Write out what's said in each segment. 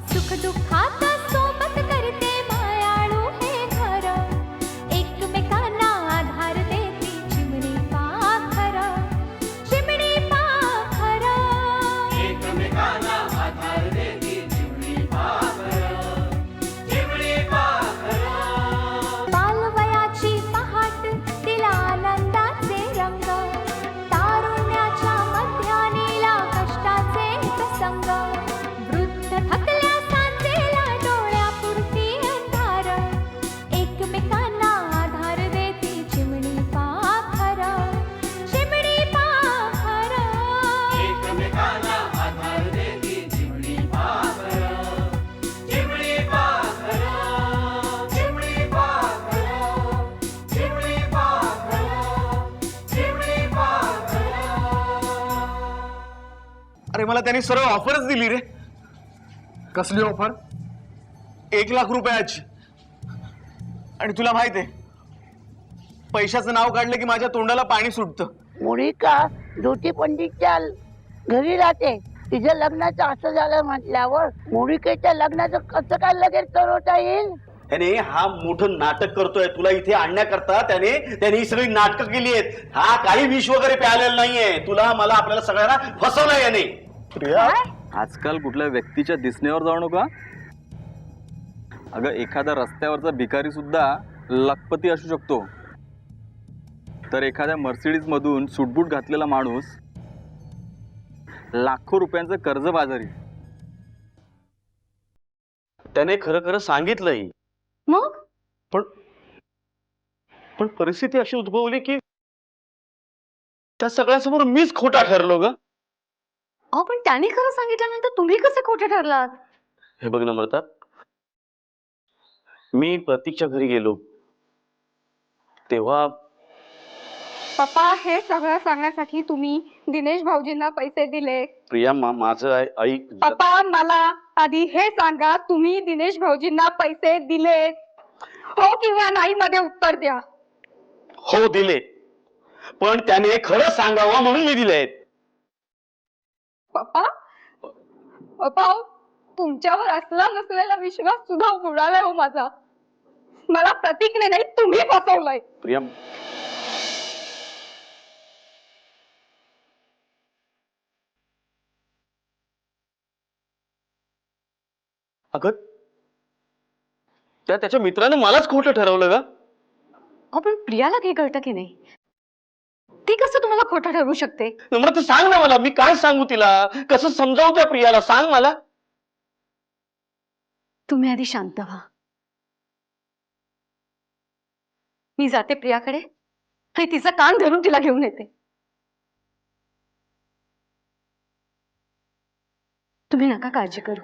सुख दुःखात सोबत करते मायाळू हे घर, एकमेकांना आधार देते चिमणी पाखर, चिमणी पाखर. एकमेकांना आधार देती चिमणी पाखर, चिमणी पाखर. बालवयाची पहाट तिला आनंदाचे रंग, तारुण्याच्या मध्यानीला कष्टाचे प्रसंग, वृद्ध थकल्या सांजेला डोळ्यापुरती अंधार, एकमेकांना आधार देती चिमणी पाखर, चिमणी पाखर. एकमेकांना आधार देती चिमणी पाखर, चिमणी पाखर, चिमणी पाखर, चिमणी पाखर, चिमणी पाखर. अरे मला त्यांनी सरळ ऑफरच दिली रे. कसली ऑफर? 1,00,000 रुपयाची. आणि तुला माहित आहे, पैशाचं नाव काढलं की माझ्या तोंडाला पाणी सुटतं. मोनिका ज्योती पंडितच्या घरी राहते. तिच्या लग्नाचं असं झालं म्हटल्यावर मोनिकेच्या लग्नाचं कसं काय लगेच ठरवता येईल? त्याने हा मोठं नाटक करतोय तुला इथे आणण्याकरता. त्याने ही सगळी नाटकं केली आहेत. हा काही विष वगैरे प्यालेला नाहीये. तुला मला आपल्याला सगळ्यांना फसवलंय याने. प्रिया, आजकाल कुठल्या व्यक्तीच्या दिसण्यावर जाऊ नका. अगं एखादा रस्त्यावरचा भिकारी सुद्धा लखपती असू शकतो, तर एखाद्या मर्सिडीज मधून सूटबूट घातलेला माणूस लाखो रुपयांचं कर्जबाजारी. त्याने खरं खरं सांगितलंय. मग पण परिस्थिती अशी उद्भवली की त्या सगळ्यासमोर मीच खोटा ठरलो ग. अहो पण त्याने खरं सांगितल्यानंतर तुम्ही कसे खोटे ठरलात? हे बघ नम्रता, मी प्रतीकच्या घरी गेलो तेव्हा पप्पा हे सगळं सांगण्यासाठी तुम्ही दिनेश भाऊजींना पैसे दिले. प्रिया माझं ऐक. पप्पा मला आधी हे सांगा, तुम्ही दिनेश भाऊजींना पैसे दिले हो किंवा नाही मध्ये उत्तर द्या. हो दिले, पण त्याने खरं सांगावं म्हणून मी दिलेत. पप्पा पप्पा तुमच्यावर असला नसलेला विश्वास सुद्धा उडालाय हो माझा. मला प्रतीकने नाही तुम्ही फसवलंय. प्रिया अगं त्याच्या मित्राने मलाच खोटं ठरवलं का? अहो पण प्रियाला काही कळतं की नाही? ती कसं तुम्हाला खोटं ठरवू शकते? नम्रता सांग ना मला, मी काय सांगू तिला? कसं समजावू त्या प्रियाला? सांग मला. तुम्ही आधी शांत व्हा. मी जाते प्रियाकडे आणि तिचा कान धरून तिला घेऊन येते. तुम्ही नका काळजी करू.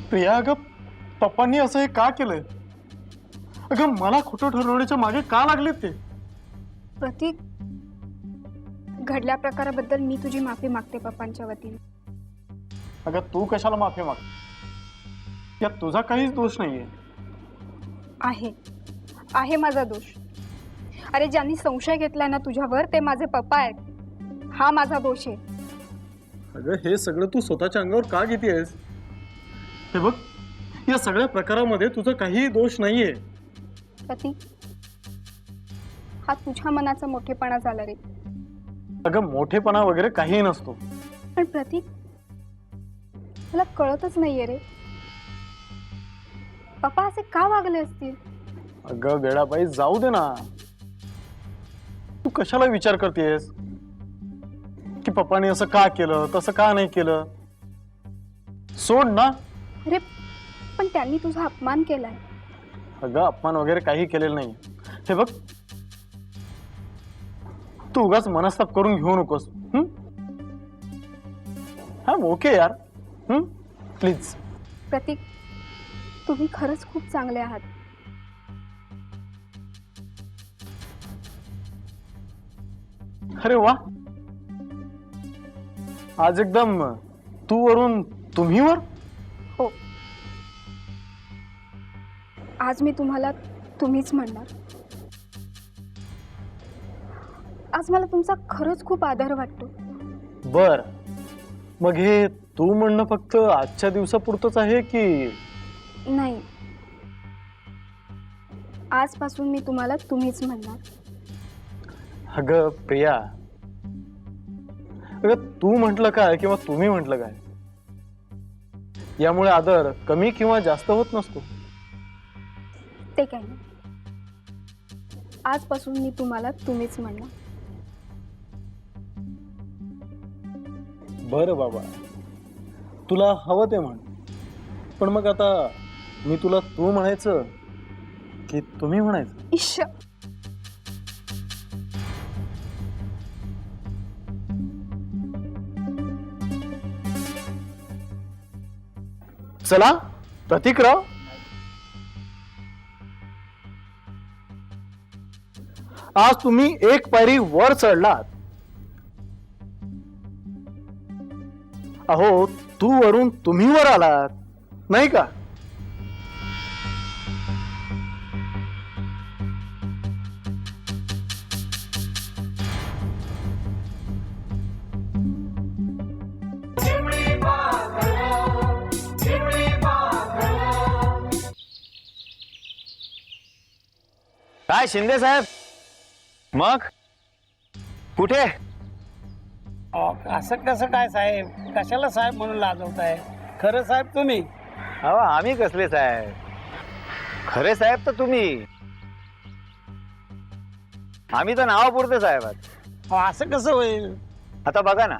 प्रिया अगं पप्पांनी असं हे का केलंय? अगं मला खोटं ठरवण्याच्या मागे का लागलेत ते? प्रतीक, घडल्या प्रकाराबद्दल मी तुझी माफी मागते पप्पांच्या वतीने. अगं तू कशाला माफी माग? यात तुझा काहीच दोष नाहीये. आहे माझा दोष. अरे ज्यांनी संशय घेतलाय ना तुझ्यावर ते माझे पप्पा आहेत. हा माझा दोष आहे. अगं हे सगळं तू स्वतःच्या अंगावर का घेतेस? हे बघ, या सगळ्या प्रकारामध्ये तुझा काहीही दोष नाहीये. प्रतीक, हा तुझ्या मनाचा मोठेपणा झाला रे. अगं मोठेपणा वगैरे काहीही नसतो. पण प्रतीक, मला कळतच नाहीये रे, पप्पा असे का वागले असतील? अगं वेळाबाई जाऊ दे ना. तू कशाला विचार करतेस की पप्पाने असं का केलं तसं का नाही केलं? सोड ना. अरे पण त्यांनी तुझा अपमान केलाय. अगं अपमान वगैरे काही केलेलं नाही. हे बघ, तू उगाच मनस्ताप करून घेऊ नकोस. हा ओके यार. प्लीज. प्रतीक, तुम्ही खरंच खूप चांगले आहात. अरे वा, आज एकदम तू वरून तुम्ही वर. हो, आज मी तुम्हाला तुम्हीच म्हणणार. आज मला तुमचा खरंच खूप आदर वाटतो. बर, मग हे तू म्हणणं फक्त आजच्या दिवसापुरतंच आहे की? नाही, आजपासून मी तुम्हाला तुम्हीच म्हणणार. अगं प्रिया, अगं तू म्हटलं काय किंवा तुम्ही म्हटलं काय, यामुळे आदर कमी किंवा जास्त होत नसतो. ते काही नाही, आजपासून मी तुम्हाला तुम्हीच म्हणणार. बरं बाबा, तुला हवं ते म्हण. पण मग आता मी तुला तू म्हणायचं की तुम्ही म्हणायचं? इश्श, चला प्रतीकराव, आज तुम्ही एक पायरी वर चढलात. अहो, तू वरून तुम्ही वर आलात, नाही का? चिमणी पाखरं, चिमणी पाखरं. काय शिंदे साहेब, मग कुठे? असं कसं काय साहेब? कशाला साहेब म्हणून लाजवताय? खरं साहेब तुम्ही? अहो आम्ही कसले साहेब? खरे साहेब तर तुम्ही. आम्ही तर नावापुरते साहेब आहात. असं कसं होईल? आता बघा ना,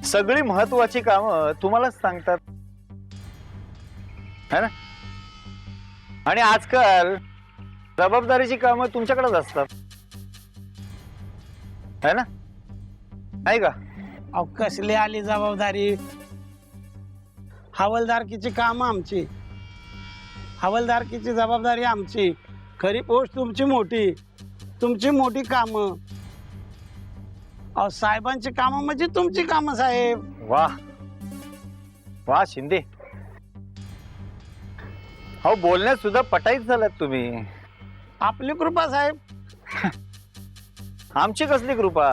सगळी महत्वाची कामं तुम्हालाच सांगतात, है ना? आणि आजकाल जबाबदारीची कामं तुमच्याकडेच असतात, है ना? नाही का? अहो कसली आली जबाबदारी? हवालदारकीची कामं आमची, हवालदारकीची जबाबदारी आमची. खरी पोस्ट तुमची मोठी, तुमची मोठी कामं. अहो साहेबांची कामं म्हणजे तुमची कामं साहेब. वा वा शिंदे, अहो बोलण्यात सुद्धा पटाईत झालात तुम्ही. आपली कृपा साहेब. आमची कसली कृपा?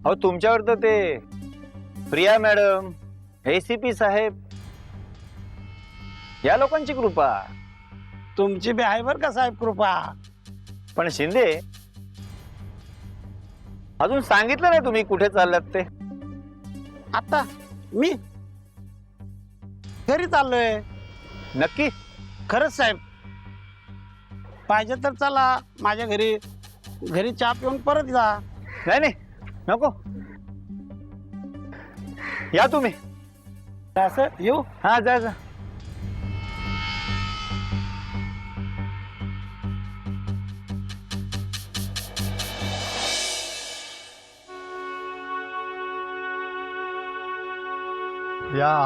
अहो तुमच्यावर तर ते प्रिया मॅडम, ACP साहेब, या लोकांची कृपा. तुमची बी आहे बरं का साहेब कृपा. पण शिंदे, अजून सांगितलं नाही तुम्ही कुठे चाललात ते. आता मी घरी चाललोय. नक्की? खरंच साहेब. पाहिजे तर चला माझ्या घरी, घरी चहा पिऊन परत जा. नाही नाही नको, या तुम्ही. असं येऊ? हा जा जा. या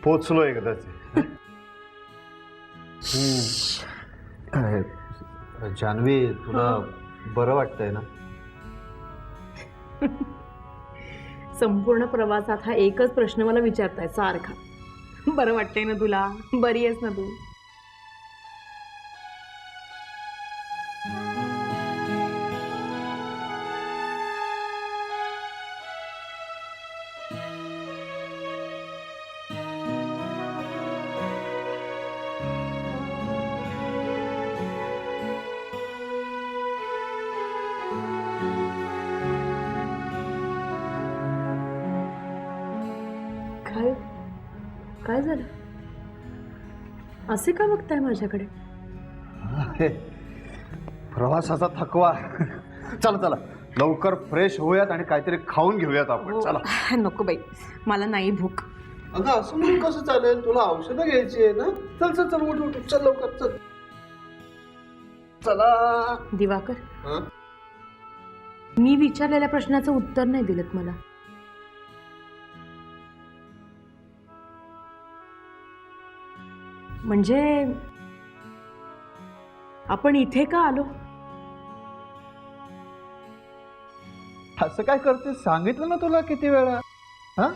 पोचलोय कदाचित. जानवी, तुला बरं वाटतंय ना? संपूर्ण प्रवासात हा एकच प्रश्न मला विचारताय सारखा. बरं वाटतंय ना तुला? बरी आहेस ना तू? काय काय झालं? असे का बघताय माझ्याकडे? प्रवासाचा थकवा. चला चला लवकर फ्रेश होऊयात आणि काहीतरी खाऊन घेऊयात आपण. चला. नको बाई, मला नाही भूक. अगं असं म्हणून कसं चालेल? तुला औषधं घ्यायची आहे ना. चल चल चल, उठ उठ, चल लवकर चल. चला. दिवाकर, हं? मी विचारलेल्या प्रश्नाचं उत्तर नाही दिलत मला. म्हणजे आपण इथे का आलो? असं काय करते? सांगितलं ना तुला किती वेळा. हा,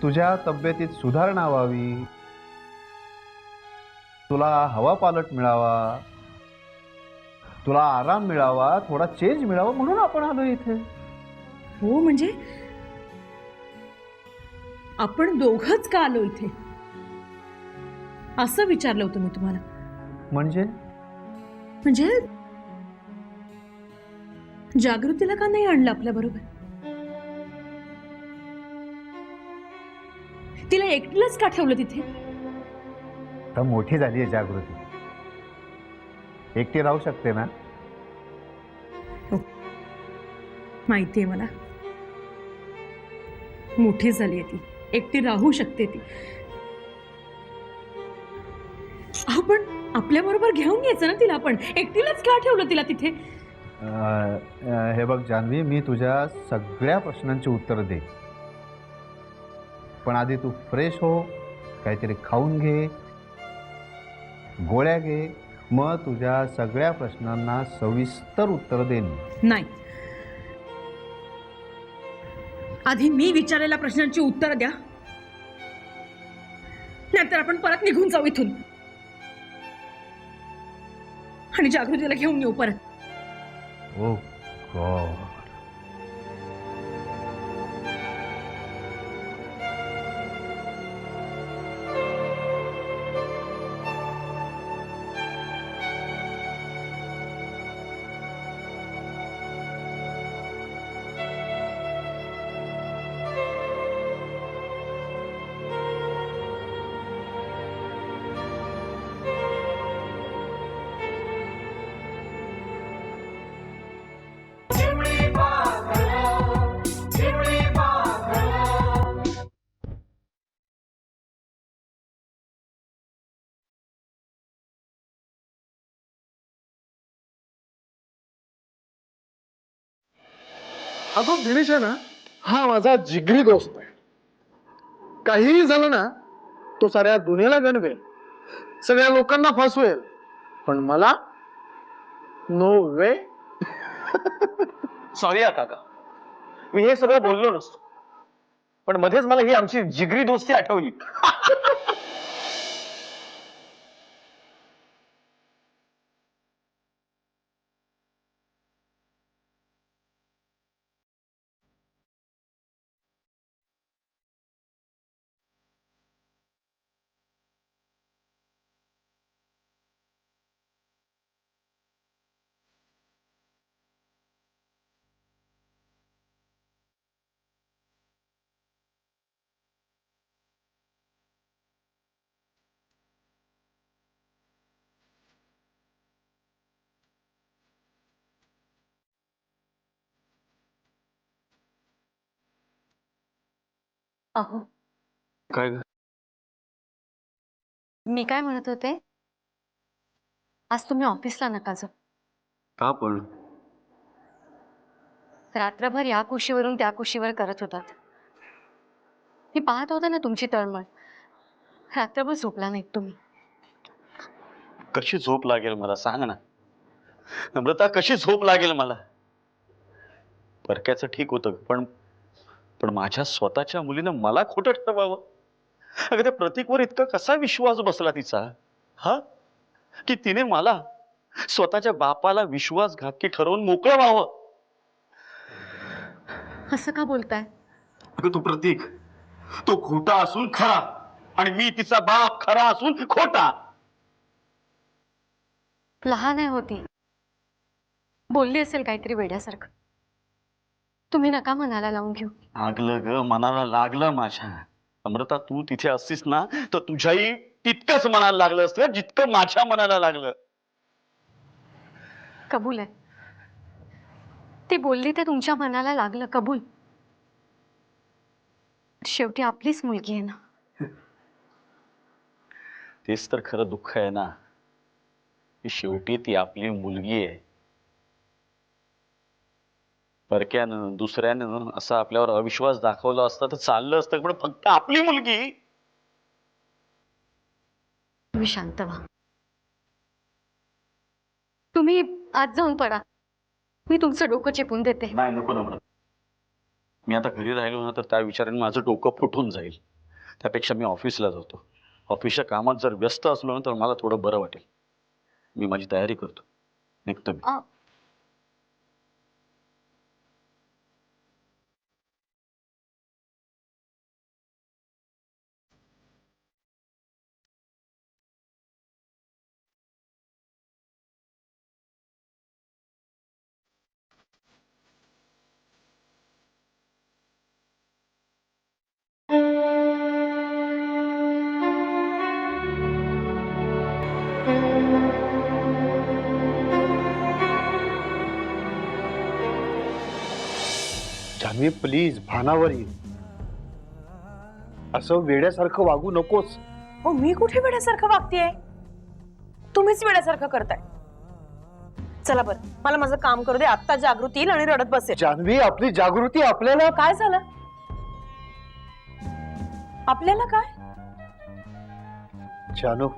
तुझ्या तब्येतीत सुधारणा व्हावी, तुला हवा पालट मिळावा, तुला आराम मिळावा, थोडा चेंज मिळावा म्हणून आपण आलो इथे. हो, म्हणजे आपण दोघंच का आलो इथे असं विचारलं होतं मी तुम्हाला. म्हणजे म्हणजे जागृतीला का नाही आणलं आपल्या बरोबर? तिला एकटीलाच का ठेवलं तिथे? तर मोठी झाली आहे जागृती, एकटी राहू शकते ना. माहितीये मला, मोठी झाली आहे ती, एकटी राहू शकते ती. आपण आपल्या बरोबर घेऊन घ्यायचं ना तिला. आपण एकटीलाच का ठेवलं तिला तिथे? हे बघ जानवी, मी तुझ्या सगळ्या प्रश्नांची उत्तर दे, पण आधी तू फ्रेश हो, काहीतरी खाऊन घे, गोळ्या घे, मग तुझ्या सगळ्या प्रश्नांना सविस्तर उत्तर देईन. नाही, आधी मी विचारलेल्या प्रश्नांची उत्तर द्या, नाहीतर आपण परत निघून जाऊ इथून आणि जागृतीला घेऊन येऊ परत. ओ गॉड. चिमणी हा तो दिनेश आहे ना, हा माझा जिगरी दोस्त आहे. काहीही झालं ना, तो साऱ्या दुनियेला गणवेल, सगळ्या लोकांना फसवेल, पण मला नो वे. सॉरी काका, मी हे सगळं बोललो नसतो, पण मध्येच मला ही आमची जिगरी दोस्ती आठवली. अहो, काय मी काय म्हणत होते, आज तुम्ही ऑफिसला नका जाऊ. का पण? रात्रभर या कुशीवरून त्या कुशीवर करत होतात. मी पाहत होते ना तुमची तळमळ. रात्रभर झोपला नाहीत तुम्ही. कशी झोप लागेल मला सांग ना नम्रता, कशी झोप लागेल मला? परक्याचं ठीक होतं, पण पण माझ्या स्वतःच्या मुलीनं मला खोटं ठरवावं. अगं त्या प्रतीकवर इतका कसा विश्वास बसला तिचा, हा, की तिने मला स्वतःच्या बापाला विश्वासघातकी ठरवून मोकळं व्हावं. असं का बोलताय? अगं तो प्रतीक, तो खोटा असून खरा, आणि मी तिचा बाप खरा असून खोटा. लहान आहे होती, बोलली असेल काहीतरी वेड्यासारखं. तुम्ही नका मनाला लावून घेऊ. लागलं ग, मनाला लागलं माझ्या. अमृता, तू तिथे असतीस ना, तर तुझ्याही तितकंच मनाला लागलं असतं जितकं माझ्या मनाला लागलं. कबूल आहे, ती बोलली ते तुमच्या मनाला लागलं, कबूल. शेवटी आपलीच मुलगी आहे ना. तेच तर खरं दुःख आहे ना, की शेवटी ती आपली मुलगी आहे. परक्यानं, दुसऱ्यानं असा आपल्यावर अविश्वास दाखवला असता तर चाललं असतं, पण फक्त आपली मुलगी. तुम्ही शांत व्हा. तुम्ही आज जाऊन पडा, मी तुमचं डोकं चेपून देते. नाही, नको नको. मी आता घरी राहिलो ना तर त्या विचाराने माझं डोकं फुटून जाईल. त्यापेक्षा मी ऑफिसला जातो. ऑफिसच्या कामात जर व्यस्त असलो ना तर मला थोडं बरं वाटेल. मी माझी तयारी करतो, निघतो मी. जान्हवी, प्लीज भानावर ये. असं वेड्यासारखं वागू नकोस. हो, मी कुठे वेड्यासारखं वागतेय? तुम्हीच वेड्यासारखं करताय. चला बरं, मला माझं काम करू दे. आत्ता जागृती येईल आणि रडत बसेल. जान्हवी, आपली जागृती आपल्याला. काय झालं? आपल्याला काय? जानू,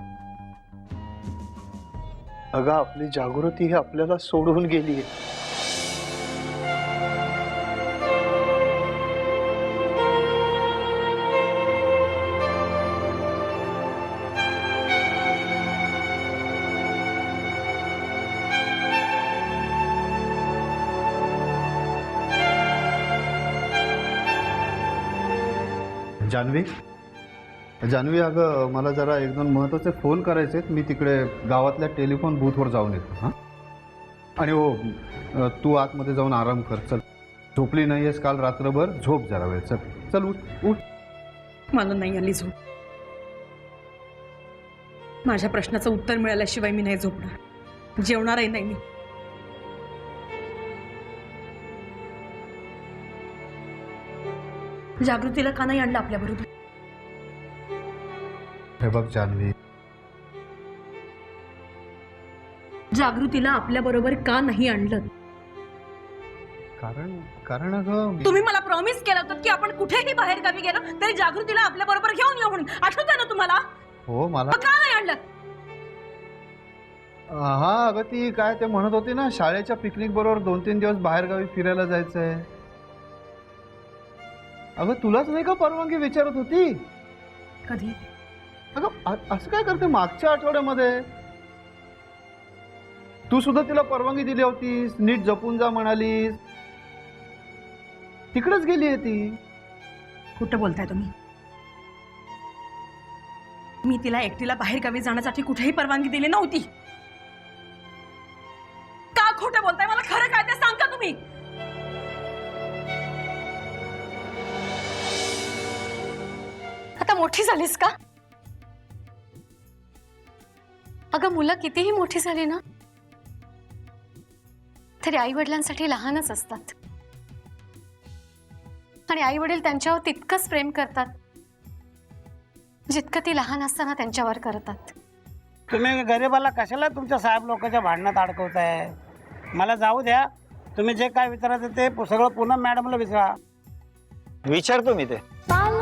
अगं आपली जागृती ही आपल्याला सोडून गेली. जान्हवी, जान्हवी, अगं मला जरा एक दोन महत्त्वाचे फोन करायचे आहेत. मी तिकडे गावातल्या टेलिफोन बूथवर जाऊन येतो. हां, आणि हो, तू आतमध्ये जाऊन आराम कर. चल, झोपली नाही आहेस काल रात्रभर, झोप जरा वेळ. चल चल, उठ उठ. मला नाही आली झोप. माझ्या प्रश्नाचं उत्तर मिळाल्याशिवाय मी नाही झोपणार. जेवणारही नाही मी. जागृतीला का नाही आणलं आपल्या बरोबर? हे बघ जान्हवी, जागृतीला आपल्या बरोबर का नाही आणलं? कारण अगं तुम्ही मला प्रॉमिस केलं होतं की आपण कुठेही बाहेर गावी गेलो तरी जागृतीला आपल्या बरोबर घेऊन येऊ म्हणून. आठवतंय ना तुम्हाला? हो मला मग का नाही आणलं? हा अगं ती काय ते म्हणत होती ना शाळेच्या पिकनिक बरोबर 2-3 दिवस बाहेर गावी फिरायला जायचंय. अगं तुलाच नाही का परवानगी विचारत होती? कधी? अगं असं काय करते मागच्या आठवड्यामध्ये तू सुद्धा तिला परवानगी दिली होतीस, नीट जपून जा म्हणालीस, तिकडेच गेली आहे ती. कुठं बोलताय तुम्ही? मी तिला एकटीला बाहेर गावी जाण्यासाठी कुठेही परवानगी दिली नव्हती. का खोटं बोलताय? मला खरं काय ते सांगा तुम्ही. आता मोठी झालीस का? अगं मुलं कितीही मोठी झाली ना तरी आई वडिलांसाठी लहानच असतात आणि आई वडील त्यांच्यावर तितकंच प्रेम करतात जितकं ती लहान असताना त्यांच्यावर करतात. तुम्ही गरीबाला कशाला तुमच्या साहेब लोकांच्या भांडणात अडकवताय? मला जाऊ द्या. तुम्ही जे काय विचारायचं ते सगळं पुन्हा मॅडमला विचारा. विचारतो मी ते. बाल